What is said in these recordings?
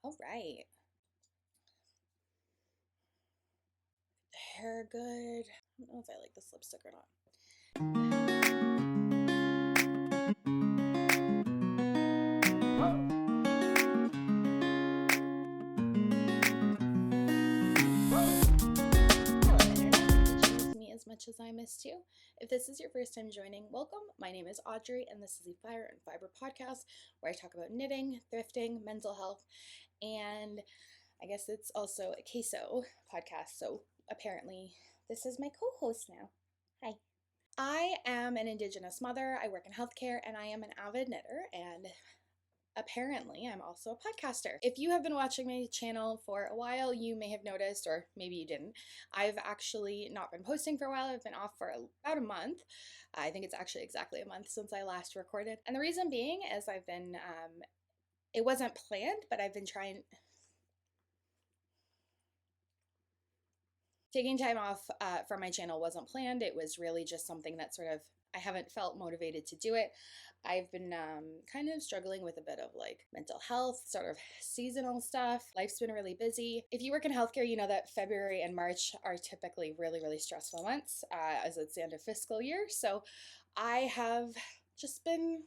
All right. Hair good. I don't know if I like this lipstick or not. As much as I missed you. If this is your first time joining, welcome. My name is Audrey, and this is the Fire and Fiber podcast, where I talk about knitting, thrifting, mental health, and I guess it's also a queso podcast. So apparently, this is my co-host now. Hi. I am an Indigenous mother. I work in healthcare, and I am an avid knitter, and apparently I'm also a podcaster. If you have been watching my channel for a while, you may have noticed, or maybe you didn't, I've actually not been posting for a while. I've been off for about a month. I think it's actually exactly a month since I last recorded. And the reason being is I've been, it wasn't planned, but I've been taking time off from my channel wasn't planned. It was really just something that sort of, I haven't felt motivated to do it. I've been kind of struggling with a bit of like mental health, sort of seasonal stuff. Life's been really busy. If you work in healthcare, you know that February and March are typically really, really stressful months as it's the end of fiscal year. So I have just been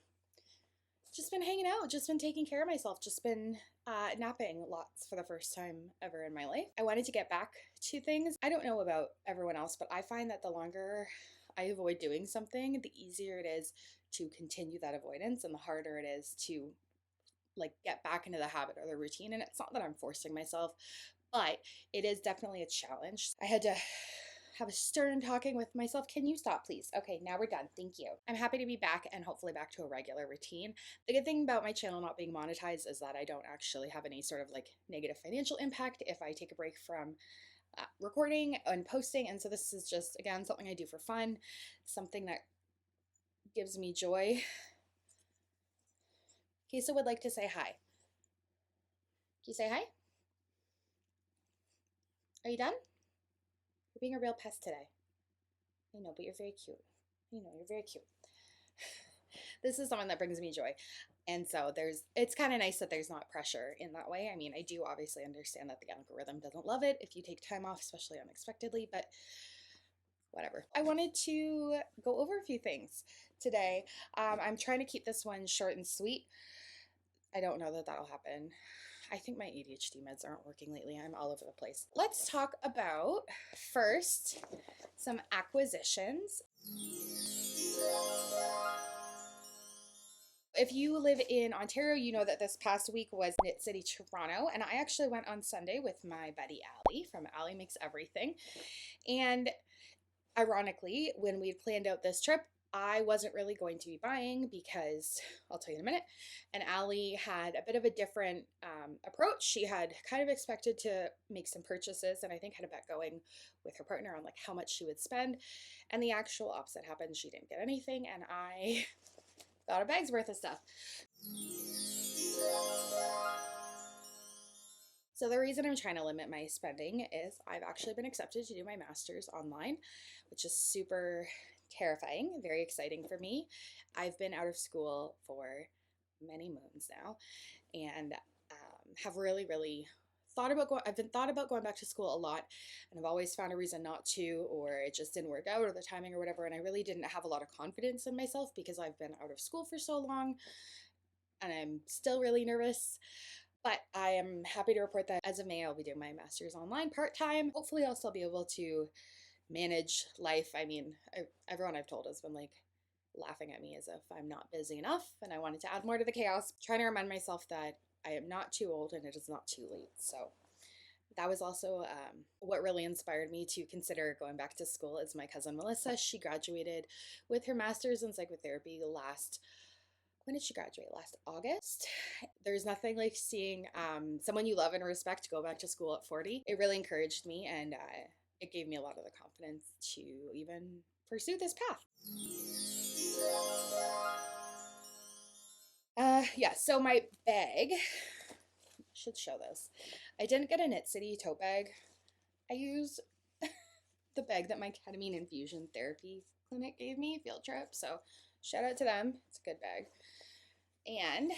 hanging out, just been taking care of myself, just been napping lots for the first time ever in my life. I wanted to get back to things. I don't know about everyone else, but I find that the longer I avoid doing something, the easier it is to continue that avoidance and the harder it is to like get back into the habit or the routine. And it's not that I'm forcing myself, but it is definitely a challenge. I had to have a stern talking with myself. Can you stop, please? Okay, now we're done. Thank you. I'm happy to be back and hopefully back to a regular routine. The good thing about my channel not being monetized is that I don't actually have any sort of like negative financial impact if I take a break from recording and posting. And so this is just, again, something I do for fun, something that gives me joy. Kisa would like to say hi. Can you say hi? Are you done? You're being a real pest today. I know, but you're very cute. You know, you're very cute. This is something that brings me joy. And so it's kind of nice that there's not pressure in that way. I mean, I do obviously understand that the algorithm doesn't love it if you take time off, especially unexpectedly, but whatever. I wanted to go over a few things today. I'm trying to keep this one short and sweet. I don't know that that'll happen. I think my ADHD meds aren't working lately. I'm all over the place. Let's talk about first some acquisitions. If you live in Ontario, you know that this past week was Knit City Toronto, and I actually went on Sunday with my buddy Allie from Allie Makes Everything. And ironically, when we'd planned out this trip, I wasn't really going to be buying because I'll tell you in a minute. And Allie had a bit of a different approach. She had kind of expected to make some purchases and I think had a bet going with her partner on like how much she would spend. And the actual opposite happened. She didn't get anything and I got a bag's worth of stuff. So the reason I'm trying to limit my spending is I've actually been accepted to do my master's online, which is super terrifying, very exciting for me. I've been out of school for many moons now and have really, really thought about going back to school a lot, and I've always found a reason not to, or it just didn't work out or the timing or whatever, and I really didn't have a lot of confidence in myself because I've been out of school for so long and I'm still really nervous. But I am happy to report that as of May, I'll be doing my master's online part-time. Hopefully I'll still be able to manage life. I mean, everyone I've told has been like laughing at me as if I'm not busy enough, and I wanted to add more to the chaos, trying to remind myself that I am not too old and it is not too late. So that was also what really inspired me to consider going back to school is my cousin Melissa. She graduated with her master's in psychotherapy when did she graduate? Last August. There's nothing like seeing someone you love and respect go back to school at 40. It really encouraged me and it gave me a lot of the confidence to even pursue this path. Yeah, so my bag, I should show this. I didn't get a Knit City tote bag. I used the bag that my ketamine infusion therapy clinic gave me, field trip. So shout out to them. It's a good bag. And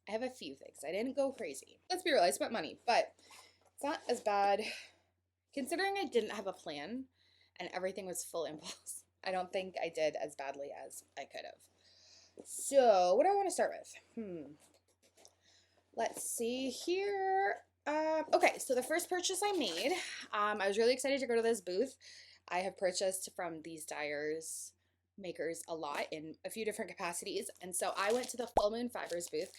I have a few things. I didn't go crazy. Let's be real, I spent money, but it's not as bad considering I didn't have a plan and everything was full impulse. I don't think I did as badly as I could have. So what do I want to start with? Let's see here. Okay, so the first purchase I made, I was really excited to go to this booth. I have purchased from these dyers makers a lot in a few different capacities, and so I went to the Full Moon Fibers booth.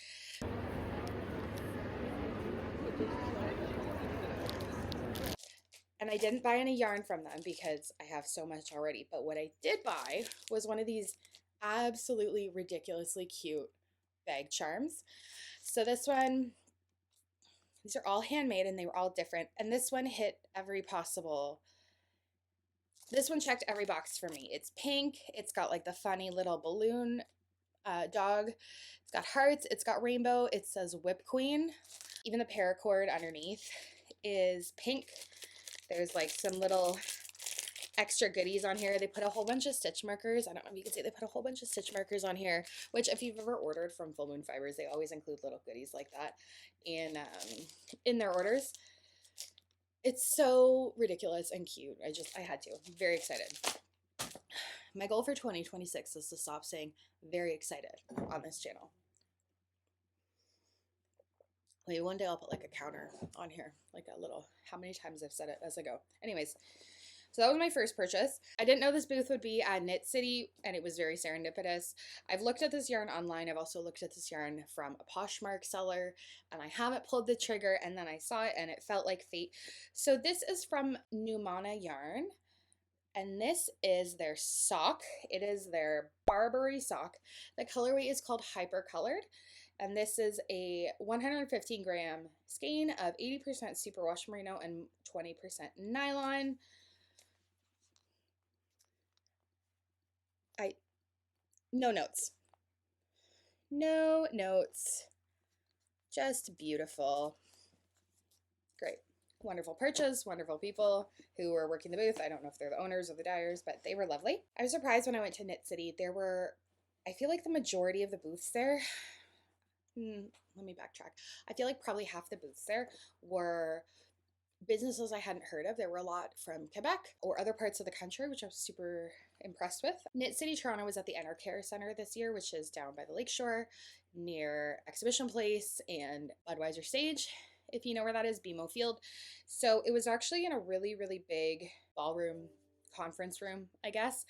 And I didn't buy any yarn from them because I have so much already, but what I did buy was one of these absolutely ridiculously cute bag charms. So this one, these are all handmade and they were all different, and this one hit every possible. This one checked every box for me. It's pink, it's got like the funny little balloon dog, it's got hearts, it's got rainbow, it says WIP Queen. Even the paracord underneath is pink. There's like some little extra goodies on here. They put a whole bunch of stitch markers. I don't know if you can see, they put a whole bunch of stitch markers on here, which if you've ever ordered from Full Moon Fibers, they always include little goodies like that in their orders. It's so ridiculous and cute. I had to. I'm very excited. My goal for 2026 is to stop saying very excited on this channel. Maybe one day I'll put like a counter on here, like a little, how many times I've said it as I go. Anyways, so that was my first purchase. I didn't know this booth would be at Knit City, and it was very serendipitous. I've looked at this yarn online. I've also looked at this yarn from a Poshmark seller, and I haven't pulled the trigger, and then I saw it and it felt like fate. So this is from Numana Yarn, and this is their sock. It is their Barbary sock. The colorway is called Hyper Colored. And this is a 115 gram skein of 80% superwash merino and 20% nylon. No notes. No notes. Just beautiful. Great. Wonderful purchase, wonderful people who were working the booth. I don't know if they're the owners or the dyers, but they were lovely. I was surprised when I went to Knit City. There were, I feel like the majority of the booths there, let me backtrack. I feel like probably half the booths there were businesses I hadn't heard of. There were a lot from Quebec or other parts of the country, which I was super impressed with. Knit City Toronto was at the Enercare Center this year, which is down by the lakeshore near Exhibition Place and Budweiser Stage, if you know where that is, BMO Field. So it was actually in a really, really big ballroom, conference room, I guess.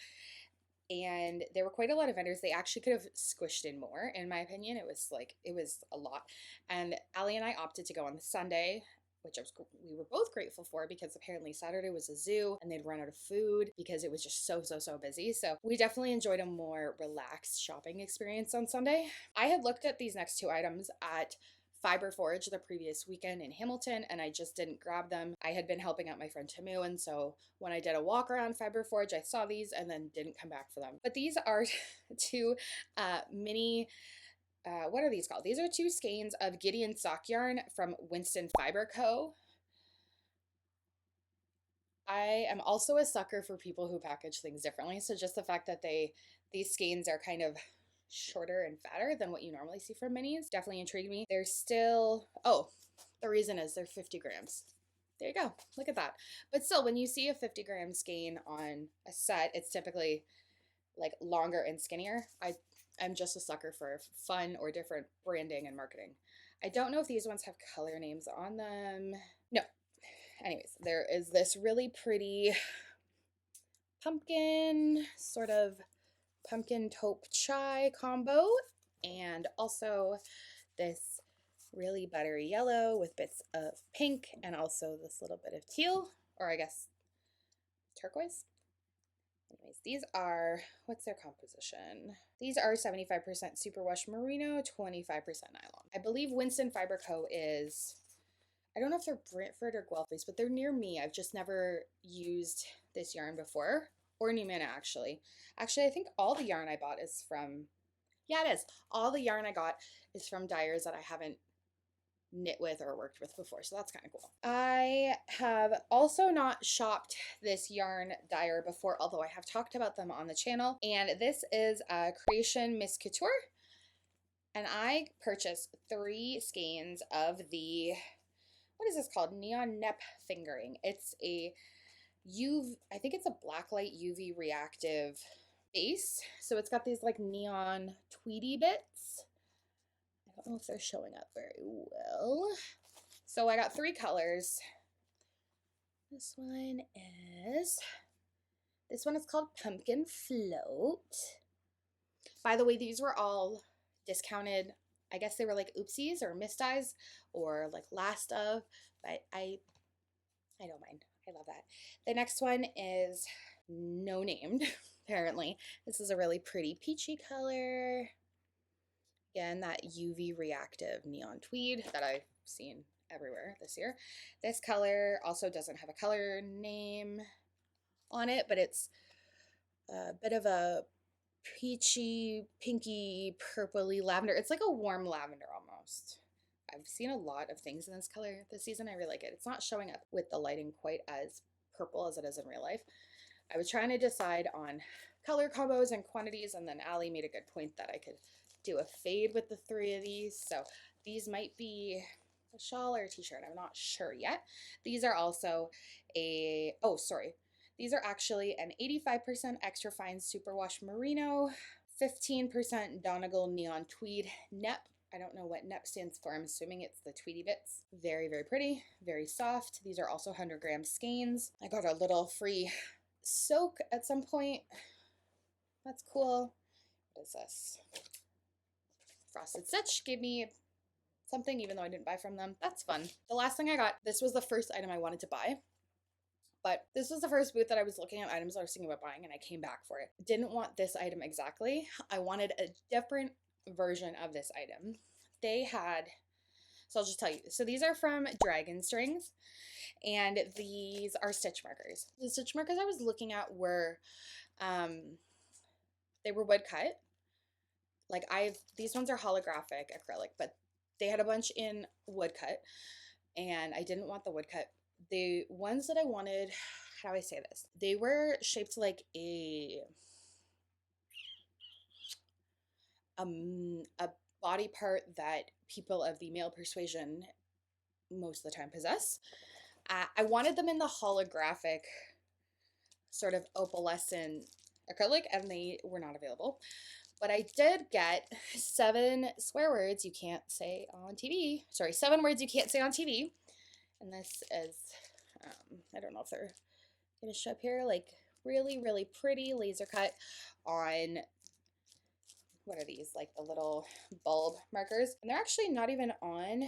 And there were quite a lot of vendors. They actually could have squished in more, in my opinion. It was a lot. And Allie and I opted to go on the Sunday, which we were both grateful for, because apparently Saturday was a zoo and they'd run out of food because it was just so busy. So we definitely enjoyed a more relaxed shopping experience on Sunday. I had looked at these next two items at Fibre Forge the previous weekend in Hamilton, and I just didn't grab them. I had been helping out my friend Tamu, and so when I did a walk around Fibre Forge, I saw these and then didn't come back for them. But these are two mini, what are these called? These are two skeins of Gideon sock yarn from Winston Fibre Co. I am also a sucker for people who package things differently, so just the fact that these skeins are kind of shorter and fatter than what you normally see from minis definitely intrigued me. They're still, oh, the reason is they're 50 grams. There you go. Look at that. But still, when you see a 50 gram skein on a set, it's typically like longer and skinnier. I'm just a sucker for fun or different branding and marketing. I don't know if these ones have color names on them. No. Anyways, there is this really pretty pumpkin, sort of pumpkin taupe chai combo, and also this really buttery yellow with bits of pink and also this little bit of teal, or I guess turquoise. Anyways, these are, what's their composition? These are 75% superwash merino, 25% nylon. I believe Winston Fibre Co. is, I don't know if they're Brantford or Guelph based, but they're near me. I've just never used this yarn before. Or Numana, actually. Actually, I think all the yarn I bought is from, yeah, it is. All the yarn I got is from dyers that I haven't knit with or worked with before, so that's kind of cool. I have also not shopped this yarn dyer before, although I have talked about them on the channel, and this is Creation Miss Couture, And I purchased 3 skeins of the, what is this called? Neon Nep Fingering. It's a I think it's a blacklight UV reactive base. So it's got these like neon tweedy bits. I don't know if they're showing up very well. So I got 3 colors. This one is called Pumpkin Float. By the way, these were all discounted. I guess they were like oopsies or misdyes or like last of, but I don't mind. I love that. The next one is no named, apparently. This is a really pretty peachy color. Again, that UV reactive neon tweed that I've seen everywhere this year. This color also doesn't have a color name on it, but it's a bit of a peachy, pinky, purpley lavender. It's like a warm lavender almost. I've seen a lot of things in this color this season. I really like it. It's not showing up with the lighting quite as purple as it is in real life. I was trying to decide on color combos and quantities, and then Allie made a good point that I could do a fade with the 3 of these. So these might be a shawl or a t-shirt. I'm not sure yet. These are also these are actually an 85% extra fine superwash merino, 15% Donegal neon tweed Nep. I don't know what Nep stands for. I'm assuming it's the tweedy bits. Very, very pretty, very soft. These are also 100-gram skeins. I got a little free soak at some point. That's cool. What is this? Frosted Stitch gave me something even though I didn't buy from them. That's fun. The last thing I got, this was the first item I wanted to buy. But this was the first booth that I was looking at items I was thinking about buying, and I came back for it. Didn't want this item exactly. I wanted a different version of this item. They had, so I'll just tell you. So these are from Dragon Strings, and these are stitch markers. The stitch markers I was looking at were, they were wood cut. Like these ones are holographic acrylic, but they had a bunch in wood cut, and I didn't want the wood cut. The ones that I wanted, how do I say this? They were shaped like a body part that people of the male persuasion most of the time possess. I wanted them in the holographic sort of opalescent acrylic, and they were not available. But I did get 7 swear words you can't say on TV. Sorry, 7 words you can't say on TV. And this is, I don't know if they're going to show up here, like really, really pretty laser cut on, what are these, like the little bulb markers. And they're actually not even on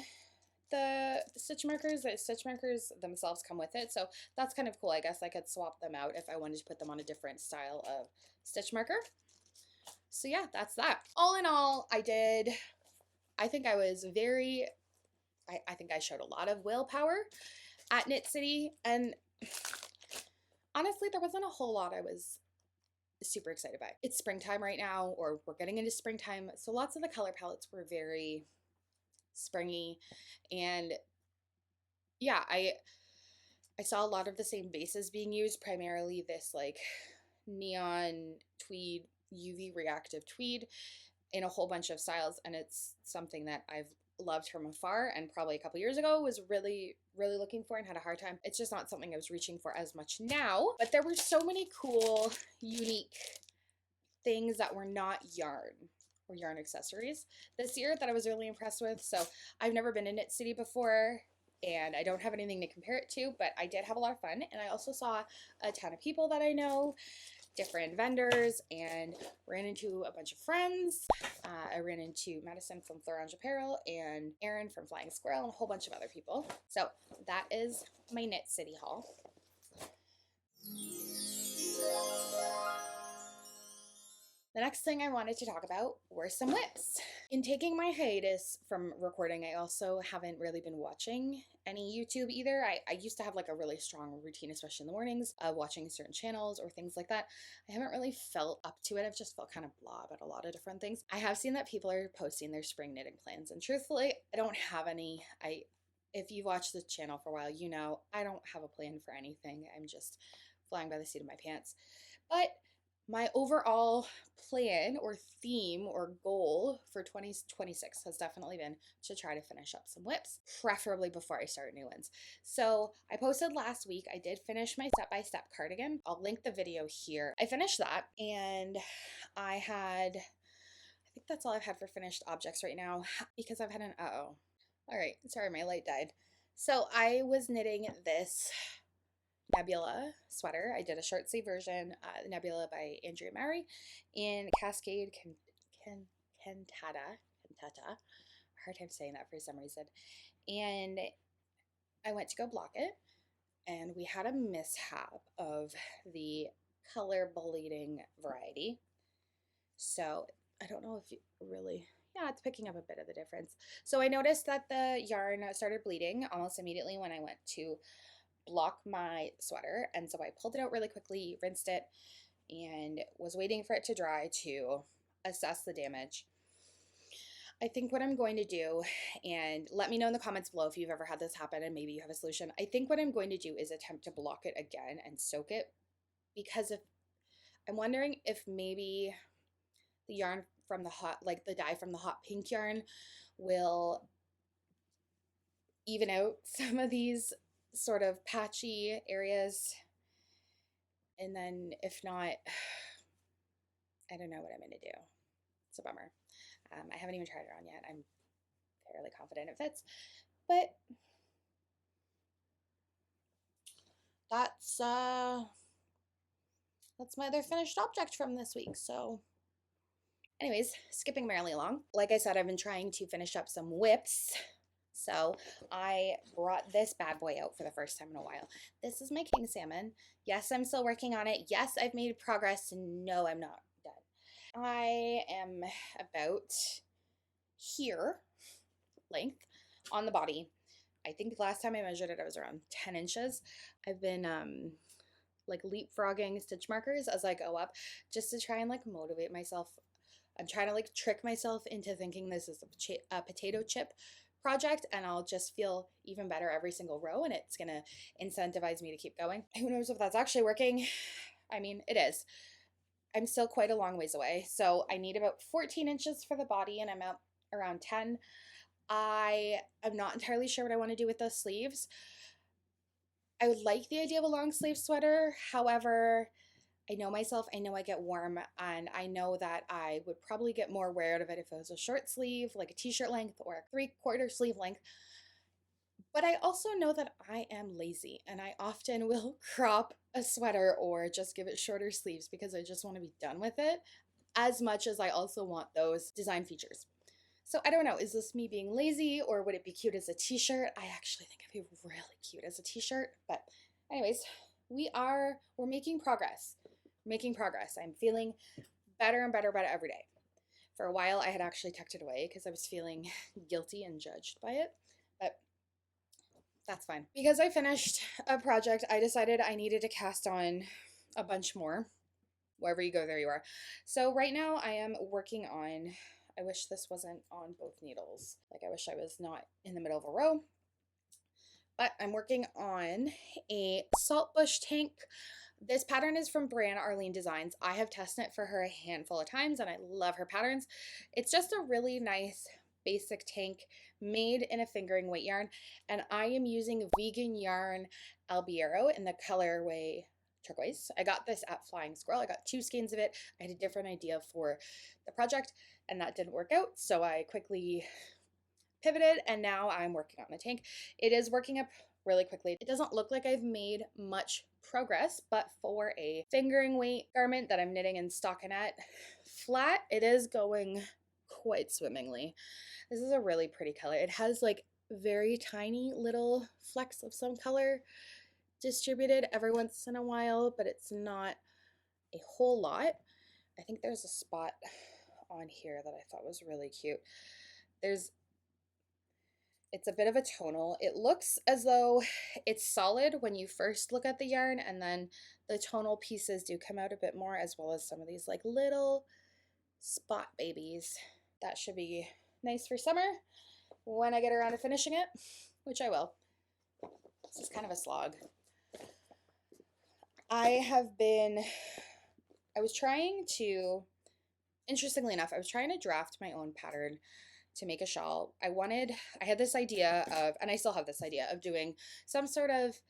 the stitch markers. The stitch markers themselves come with it. So that's kind of cool. I guess I could swap them out if I wanted to put them on a different style of stitch marker. So yeah, that's that. All in all, I think I was I think I showed a lot of willpower at Knit City, and honestly, there wasn't a whole lot I was super excited by. It's springtime right now, or we're getting into springtime, so lots of the color palettes were very springy, and yeah, I saw a lot of the same bases being used, primarily this like neon tweed, UV reactive tweed in a whole bunch of styles, and it's something that I've loved from afar, and probably a couple years ago was really, really looking for and had a hard time. It's just not something I was reaching for as much now, but there were so many cool, unique things that were not yarn or yarn accessories this year that I was really impressed with. So I've never been in Knit City before, and I don't have anything to compare it to, but I did have a lot of fun, and I also saw a ton of people that I know, different vendors, and ran into a bunch of friends. I ran into Madison from Florange Apparel and Erin from Flying Squirrel and a whole bunch of other people. So that is my Knit City haul. The next thing I wanted to talk about were some WIPs. In taking my hiatus from recording, I also haven't really been watching any YouTube either. I used to have like a really strong routine, especially in the mornings, of watching certain channels or things like that. I haven't really felt up to it. I've just felt kind of blah about a lot of different things. I have seen that people are posting their spring knitting plans, and truthfully, I don't have any. If you've watched the channel for a while, you know I don't have a plan for anything. I'm just flying by the seat of my pants. But my overall plan or theme or goal for 2026 has definitely been to try to finish up some WIPs, preferably before I start new ones. So I posted last week, I did finish my step-by-step cardigan. I'll link the video here. I finished that, and I think that's all I've had for finished objects right now, because I've had an, all right, sorry, my light died. So I was knitting this Nebula sweater. I did a short sleeve version, Nebula by Andrea Mowry in Cascade Cantata. Hard time saying that for some reason. And I went to go block it, and we had a mishap of the color bleeding variety. So I don't know if you really, yeah, it's picking up a bit of the difference. So I noticed that the yarn started bleeding almost immediately when I went to block my sweater, and so I pulled it out really quickly, rinsed it, and was waiting for it to dry to assess the damage. I think what I'm going to do, and let me know in the comments below if you've ever had this happen and maybe you have a solution. I think what I'm going to do is attempt to block it again and soak it, because if I'm wondering if maybe the yarn from the hot, like the dye from the hot pink yarn, will even out some of these sort of patchy areas. And then if not, I don't know what I'm going to do. It's a bummer. I haven't even tried it on yet. I'm fairly confident it fits, but that's my other finished object from this week. So anyways, skipping merrily along. Like I said, I've been trying to finish up some WIPs. So I brought this bad boy out for the first time in a while. This is my king salmon. Yes, I'm still working on it. Yes, I've made progress. No, I'm not done. I am about here length on the body. I think last time I measured it, I was around 10 inches. I've been like leapfrogging stitch markers as I go up, just to try and like motivate myself. I'm trying to like trick myself into thinking this is a potato chip project, and I'll just feel even better every single row, and it's gonna incentivize me to keep going. Who knows if that's actually working? I mean, it is. I'm still quite a long ways away. So I need about 14 inches for the body, and I'm out around 10. I am not entirely sure what I want to do with those sleeves. I would like the idea of a long sleeve sweater. However, I know myself, I know I get warm, and I know that I would probably get more wear out of it if it was a short sleeve, like a t-shirt length or a 3/4 sleeve length. But I also know that I am lazy, and I often will crop a sweater or just give it shorter sleeves because I just want to be done with it, as much as I also want those design features. So I don't know, is this me being lazy, or would it be cute as a t-shirt? I actually think it'd be really cute as a t-shirt. But anyways, we're making progress. Making progress. I'm feeling better and better about it every day. For a while, I had actually tucked it away because I was feeling guilty and judged by it, but that's fine. Because I finished a project, I decided I needed to cast on a bunch more. Wherever you go, there you are. So right now I am working on, I wish this wasn't on both needles. Like, I wish I was not in the middle of a row. But I'm working on a saltbush tank. This pattern is from brand Arlene Designs. I have tested it for her a handful of times, and I love her patterns. It's just a really nice basic tank made in a fingering weight yarn, and I am using vegan yarn Albiero in the colorway turquoise. I got this at Flying Squirrel. I got 2 skeins of it. I had a different idea for the project, and that didn't work out, so I quickly pivoted, and now I'm working on the tank. It is working up really quickly. It doesn't look like I've made much progress, but for a fingering weight garment that I'm knitting in stockinette flat, it is going quite swimmingly. This is a really pretty color. It has like very tiny little flecks of some color distributed every once in a while, but it's not a whole lot. I think there's a spot on here that I thought was really cute. It's a bit of a tonal. It looks as though it's solid when you first look at the yarn, and then the tonal pieces do come out a bit more, as well as some of these like little spot babies. That should be nice for summer when I get around to finishing it, which I will. This is kind of a slog. I I was trying to, interestingly enough, I was trying to draft my own pattern to make a shawl. I had this idea of, and I still have this idea of doing some sort of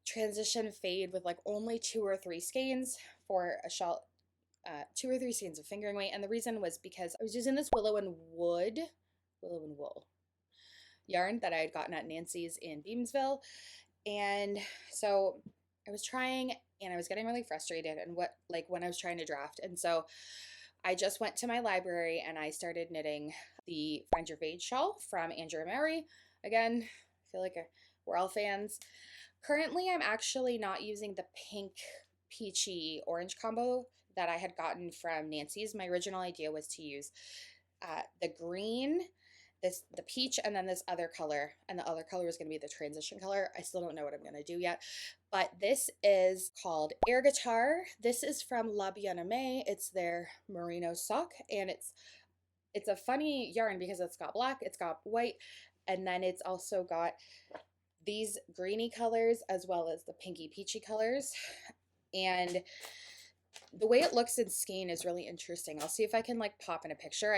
transition fade with like only 2 or 3 skeins for a shawl, 2 or 3 skeins of fingering weight. And the reason was because I was using this willow and wool yarn that I had gotten at Nancy's in Beamsville. And so I was trying and I was getting really frustrated and when I was trying to draft. And so I just went to my library and I started knitting the Find Your Fade shawl from Andrew Mary. Again, I feel like we're all fans. Currently, I'm actually not using the pink peachy orange combo that I had gotten from Nancy's. My original idea was to use the green, the peach, and then this other color, and the other color is going to be the transition color. I still don't know what I'm going to do yet, but this is called Air Guitar. This is from La Bien-Aimée. It's their merino sock, and it's a funny yarn because it's got black, it's got white, and then it's also got these greeny colors as well as the pinky peachy colors. And the way it looks in skein is really interesting. I'll see if I can like pop in a picture.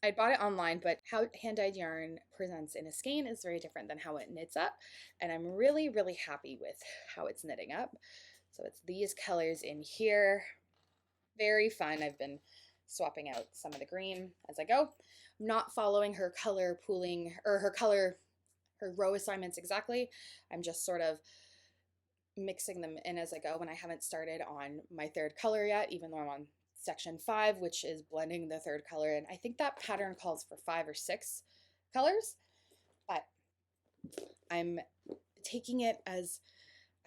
I bought it online, but how hand-dyed yarn presents in a skein is very different than how it knits up. And I'm really, really happy with how it's knitting up. So it's these colors in here. Very fun. I've been swapping out some of the green as I go. I'm not following her color pooling or her row assignments exactly. I'm just sort of mixing them in as I go, and I haven't started on my 3rd color yet, even though I'm on section 5, which is blending the 3rd color. And I think that pattern calls for 5 or 6 colors, but I'm taking it as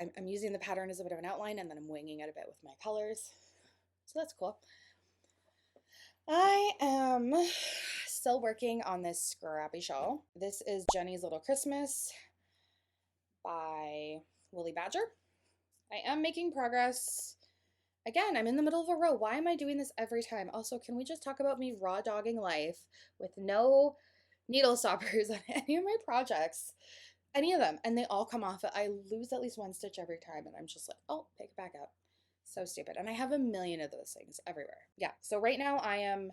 I'm using the pattern as a bit of an outline, and then I'm winging it a bit with my colors. So that's cool. I am still working on this scrappy shawl. This is Jenny's Little Christmas by Woolly Badger. I am making progress. Again, I'm in the middle of a row. Why am I doing this every time? Also, can we just talk about me raw dogging life with no needle stoppers on any of my projects? Any of them. And they all come off. I lose at least 1 stitch every time. And I'm just like, oh, pick it back up. So stupid. And I have a million of those things everywhere. Yeah. So right now I am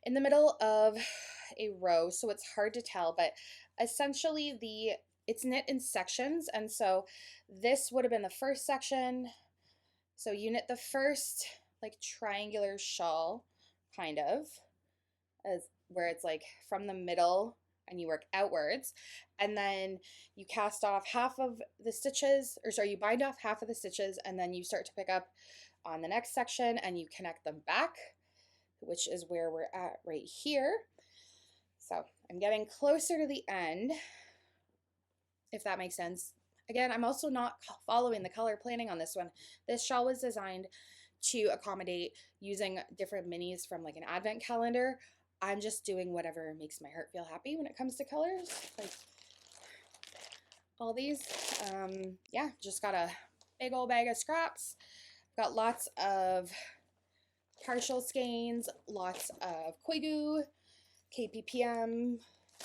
in the middle of a row. So it's hard to tell. But essentially it's knit in sections. And so this would have been the first section. So you knit the first like triangular shawl, kind of, as where it's like from the middle and you work outwards. And then you cast off half of the stitches, or sorry, you bind off half of the stitches, and then you start to pick up on the next section and you connect them back, which is where we're at right here. So I'm getting closer to the end, if that makes sense. Again, I'm also not following the color planning on this one. This shawl was designed to accommodate using different minis from like an advent calendar. I'm just doing whatever makes my heart feel happy when it comes to colors. Like all these. Yeah, just got a big old bag of scraps. Got lots of partial skeins, lots of Koigu, KPPM,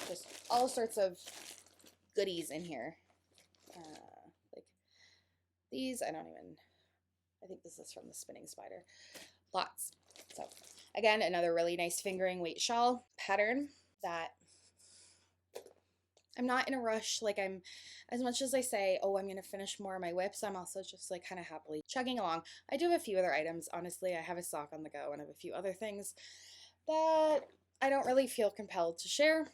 just all sorts of goodies in here. Like these, I think this is from the Spinning Spider. Lots. So again, another really nice fingering weight shawl pattern that I'm not in a rush. Like as much as I say, oh, I'm going to finish more of my WIPs, I'm also just like kind of happily chugging along. I do have a few other items. Honestly, I have a sock on the go and I have a few other things that I don't really feel compelled to share.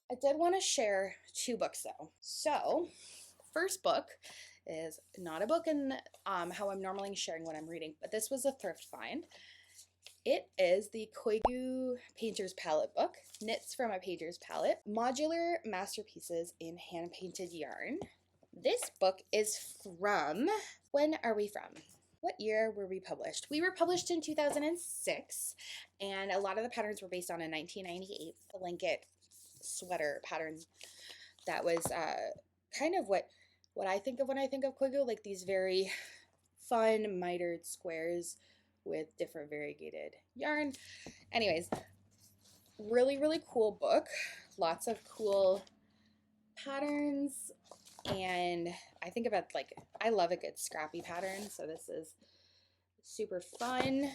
I did want to share 2 books though. So the first book is not a book in how I'm normally sharing what I'm reading, but this was a thrift find. It is the Koigu Painter's Palette book, Knits from a Painter's Palette, Modular Masterpieces in Hand-Painted Yarn. This book is from, when are we from? What year were we published? We were published in 2006, and a lot of the patterns were based on a 1998 blanket sweater pattern that was kind of what I think of when I think of Koigu, like these very fun mitered squares with different variegated yarn. Anyways, really, really cool book. Lots of cool patterns And I think about, like, I love a good scrappy pattern, so this is super fun.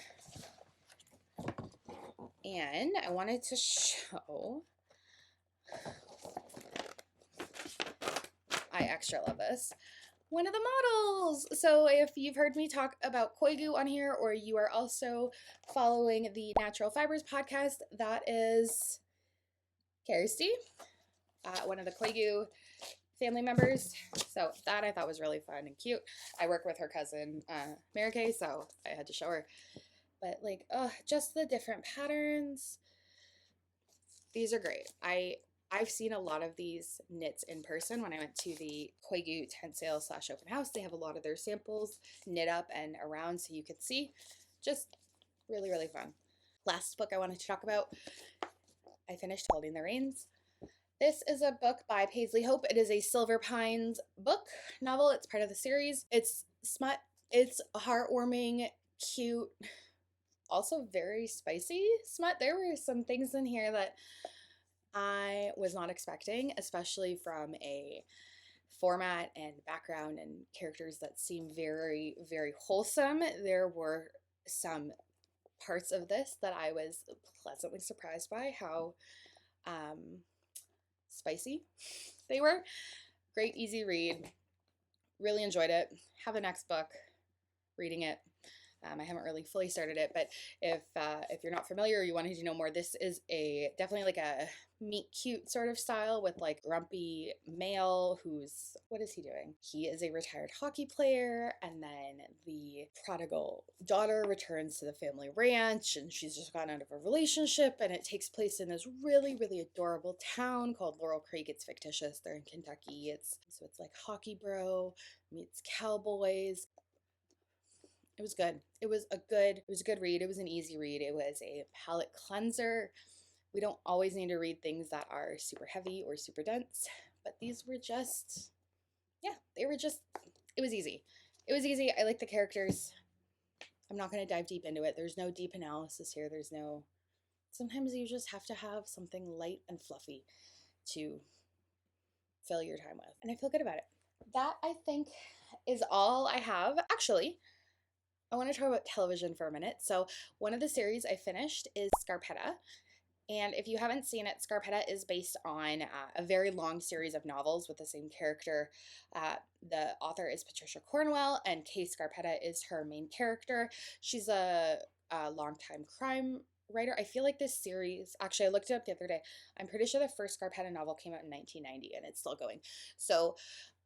And I wanted to show, I extra love this, one of the models. So if you've heard me talk about Koigu on here, or you are also following the Natural Fibers podcast, that is Kirsty, one of the Koigu family members. So that I thought was really fun and cute. I work with her cousin, Mary Kay, so I had to show her. But like, oh, just the different patterns. These are great. I've seen a lot of these knits in person when I went to the Koigu tent sale / open house. They have a lot of their samples knit up and around so you can see. Just really, really fun. Last book I wanted to talk about, I finished Holding the Reins. This is a book by Paisley Hope. It is a Silver Pines book novel. It's part of the series. It's smut. It's heartwarming, cute, also very spicy smut. There were some things in here that I was not expecting, especially from a format and background and characters that seem very, very wholesome. There were some parts of this that I was pleasantly surprised by how spicy they were. Great, easy read. Really enjoyed it. Have the next book, reading it. I haven't really fully started it, but if you're not familiar or you wanted to know more, this is definitely like a meet cute sort of style with like grumpy male who's, what is he doing? He is a retired hockey player, and then the prodigal daughter returns to the family ranch, and she's just gotten out of a relationship, and it takes place in this really, really adorable town called Laurel Creek. It's fictitious. They're in Kentucky. It's like hockey bro meets cowboys. It was good. It was a good read. It was an easy read. It was a palate cleanser. We don't always need to read things that are super heavy or super dense, but these were just, yeah, it was easy. It was easy. I like the characters. I'm not going to dive deep into it. There's no deep analysis here. Sometimes you just have to have something light and fluffy to fill your time with. And I feel good about it. That, I think, is all I have. Actually, I want to talk about television for a minute. So one of the series I finished is Scarpetta. And if you haven't seen it, Scarpetta is based on a very long series of novels with the same character. The author is Patricia Cornwell, and Kay Scarpetta is her main character. She's a longtime crime writer. I feel like this series, actually I looked it up the other day, I'm pretty sure the first Scarpetta novel came out in 1990 and it's still going. So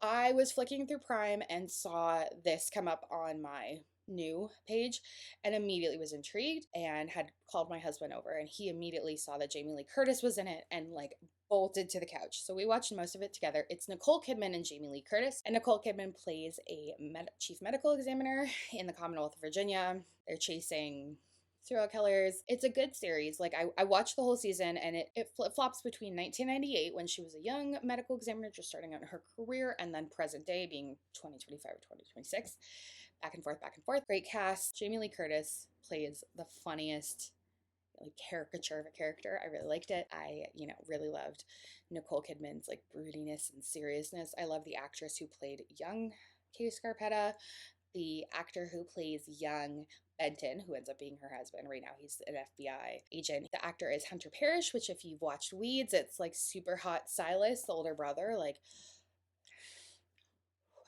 I was flicking through Prime and saw this come up on my new page and immediately was intrigued and had called my husband over, and he immediately saw that Jamie Lee Curtis was in it and like bolted to the couch. So we watched most of it together. It's Nicole Kidman and Jamie Lee Curtis, and Nicole Kidman plays a chief medical examiner in the Commonwealth of Virginia. They're chasing serial killers. It's a good series. Like I watched the whole season, and it flip-flops between 1998 when she was a young medical examiner just starting out in her career, and then present day being 2025 or 2026. Back and forth, back and forth. Great cast. Jamie Lee Curtis plays the funniest like caricature of a character. I really liked it. I, really loved Nicole Kidman's like broodiness and seriousness. I love the actress who played young Kay Scarpetta. The actor who plays young Benton, who ends up being her husband right now, he's an FBI agent. The actor is Hunter Parrish, which if you've watched Weeds, it's like super hot Silas, the older brother, like.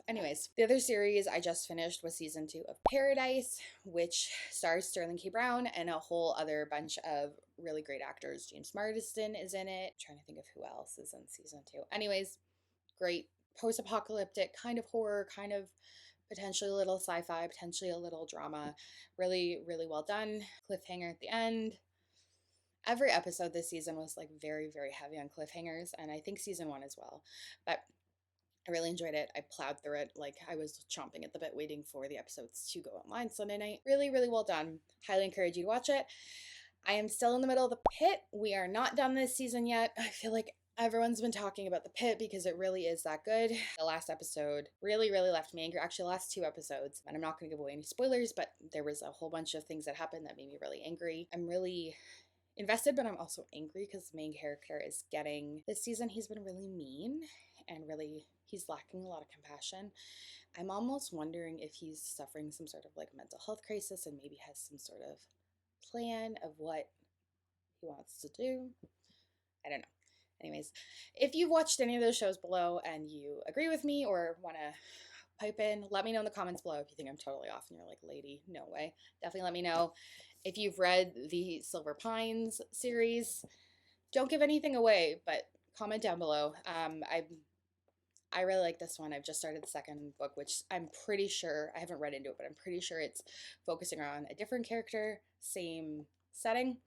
Anyways, the other series I just finished was season 2 of Paradise, which stars Sterling K. Brown and a whole other bunch of really great actors. James Marsden is in it. I'm trying to think of who else is in season 2. Anyways, great post-apocalyptic kind of horror, kind of potentially a little sci-fi, potentially a little drama. Really, really well done. Cliffhanger at the end. Every episode this season was like very, very heavy on cliffhangers, and I think season 1 as well. But I really enjoyed it. I plowed through it. Like I was chomping at the bit waiting for the episodes to go online Sunday night. Really, really well done. Highly encourage you to watch it. I am still in the middle of the Pitt. We are not done this season yet. I feel like everyone's been talking about the Pitt because it really is that good. The last episode really, really left me angry. Actually, the last 2 episodes. And I'm not going to give away any spoilers, but there was a whole bunch of things that happened that made me really angry. I'm really invested, but I'm also angry because the main character is this season he's been really mean, and really he's lacking a lot of compassion. I'm almost wondering if he's suffering some sort of like mental health crisis and maybe has some sort of plan of what he wants to do. I don't know. Anyways, if you've watched any of those shows below and you agree with me or want to pipe in, let me know in the comments below. If you think I'm totally off and you're like, lady, no way, definitely let me know. If you've read the Silver Pines series, don't give anything away, but comment down below. I really like this one. I've just started the second book, which I'm pretty sure, I haven't read into it, but I'm pretty sure it's focusing on a different character, same setting.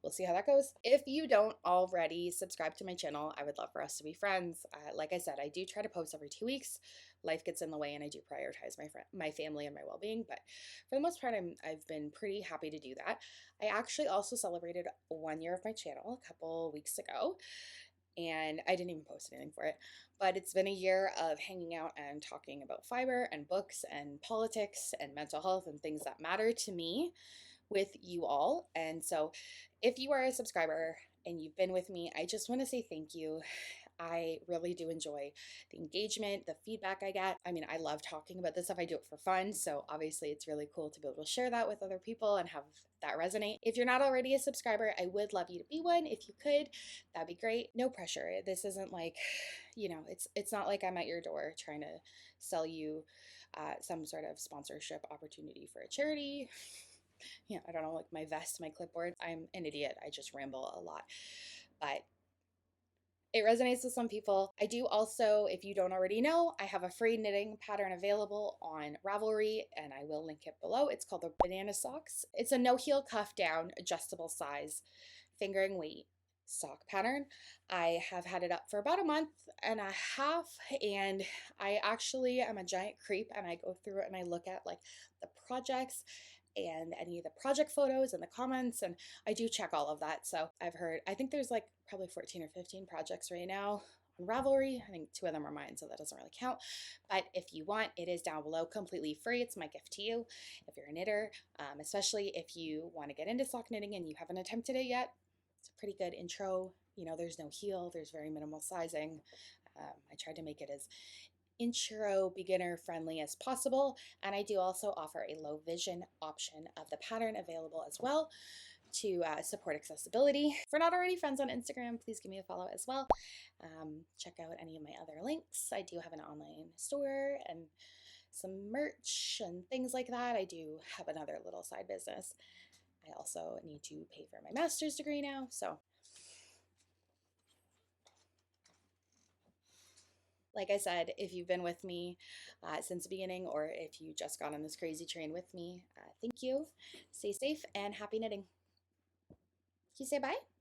We'll see how that goes. If you don't already subscribe to my channel, I would love for us to be friends. Like I said, I do try to post every 2 weeks. Life gets in the way and I do prioritize my family and my well-being, but for the most part, I've been pretty happy to do that. I actually also celebrated 1 year of my channel a couple weeks ago, and I didn't even post anything for it, but it's been a year of hanging out and talking about fiber and books and politics and mental health and things that matter to me with you all. And so if you are a subscriber and you've been with me, I just want to say thank you. I really do enjoy the engagement, the feedback I get. I mean, I love talking about this stuff. I do it for fun. So obviously it's really cool to be able to share that with other people and have that resonate. If you're not already a subscriber, I would love you to be one. If you could, that'd be great. No pressure. This isn't like, you know, it's not like I'm at your door trying to sell you some sort of sponsorship opportunity for a charity. Yeah, I don't know, like my vest, my clipboard. I'm an idiot. I just ramble a lot. But it resonates with some people. I do also, if you don't already know, I have a free knitting pattern available on Ravelry, and I will link it below. It's called the Banana Socks. It's a no-heel cuff down, adjustable size, fingering weight sock pattern. I have had it up for about a month and a half, and I actually am a giant creep, and I go through it and I look at like the projects and any of the project photos and the comments, and I do check all of that. So I've heard, I think there's like probably 14 or 15 projects right now on Ravelry. I think 2 of them are mine, so that doesn't really count. But if you want, it is down below, completely free. It's my gift to you if you're a knitter, especially if you want to get into sock knitting and you haven't attempted it yet. It's a pretty good intro. You know, there's no heel, there's very minimal sizing. I tried to make it as intro beginner friendly as possible, and I do also offer a low vision option of the pattern available as well to support accessibility. If we're not already friends on Instagram, please give me a follow as well. Check out any of my other links. I do have an online store and some merch and things like that. I do have another little side business. I also need to pay for my master's degree now, so like I said, if you've been with me since the beginning, or if you just got on this crazy train with me, thank you. Stay safe and happy knitting. Can you say bye?